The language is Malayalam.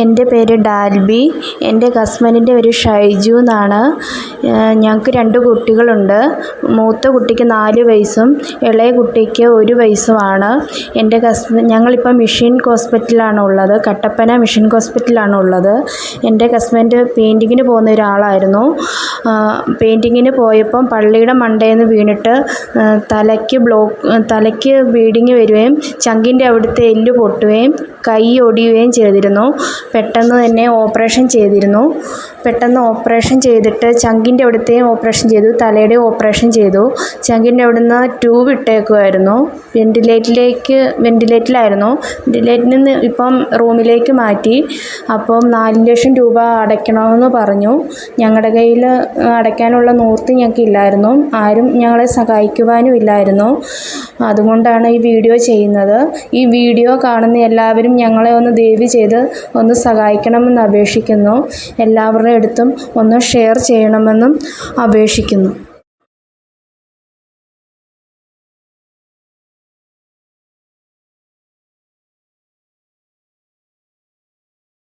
എൻ്റെ പേര് ഡാൽബി. എൻ്റെ ഹസ്ബൻഡിൻ്റെ പേര് ഷൈജു എന്നാണ്. ഞങ്ങൾക്ക് 2 കുട്ടികളുണ്ട്. മൂത്ത കുട്ടിക്ക് 4 വയസ്സും ഇളയ കുട്ടിക്ക് 1 വയസ്സുമാണ്. ഞങ്ങളിപ്പോൾ മിഷൻ ഹോസ്പിറ്റലിലാണ് ഉള്ളത്. കട്ടപ്പന മിഷൻ ഹോസ്പിറ്റലിലാണ് ഉള്ളത്. എൻ്റെ ഹസ്ബൻഡ് പെയിൻറ്റിങ്ങിന് പോകുന്ന ഒരാളായിരുന്നു. പെയിൻറ്റിങ്ങിന് പോയപ്പം പള്ളിയുടെ മണ്ടയിൽ നിന്ന് വീണിട്ട് തലയ്ക്ക് ബ്ലീഡിങ് വരികയും ചങ്കിൻ്റെ അവിടുത്തെ എല്ല് പൊട്ടുകയും കൈ ഒടിയുകയും ചെയ്തിരുന്നു. പെട്ടെന്ന് തന്നെ ഓപ്പറേഷൻ ചെയ്തിരുന്നു. പെട്ടെന്ന് ഓപ്പറേഷൻ ചെയ്തിട്ട് ചങ്കിൻ്റെ അവിടുത്തെയും ഓപ്പറേഷൻ ചെയ്തു, തലയുടെയും ഓപ്പറേഷൻ ചെയ്തു. ചങ്കിൻ്റെ അവിടുന്ന് ട്യൂബ് ഇട്ടേക്കുമായിരുന്നു. വെൻറ്റിലേറ്ററിലായിരുന്നു. വെൻറ്റിലേറ്ററിൽ നിന്ന് ഇപ്പം റൂമിലേക്ക് മാറ്റി. അപ്പം 4 ലക്ഷം രൂപ അടയ്ക്കണമെന്ന് പറഞ്ഞു. ഞങ്ങളുടെ കയ്യിൽ അടയ്ക്കാനുള്ള നിവൃത്തി ഞങ്ങൾക്കില്ലായിരുന്നു. ആരും ഞങ്ങളെ സഹായിക്കുവാനും ഇല്ലായിരുന്നു. അതുകൊണ്ടാണ് ഈ വീഡിയോ ചെയ്യുന്നത്. ഈ വീഡിയോ കാണുന്ന എല്ലാവരും ഞങ്ങളെ ഒന്ന് ദയവ് ചെയ്ത് ഒന്ന് സഹായിക്കണമെന്ന് അപേക്ഷിക്കുന്നു. എല്ലാവരുടെ അടുത്തും ഒന്ന് ഷെയർ ചെയ്യണമെന്നും അപേക്ഷിക്കുന്നു.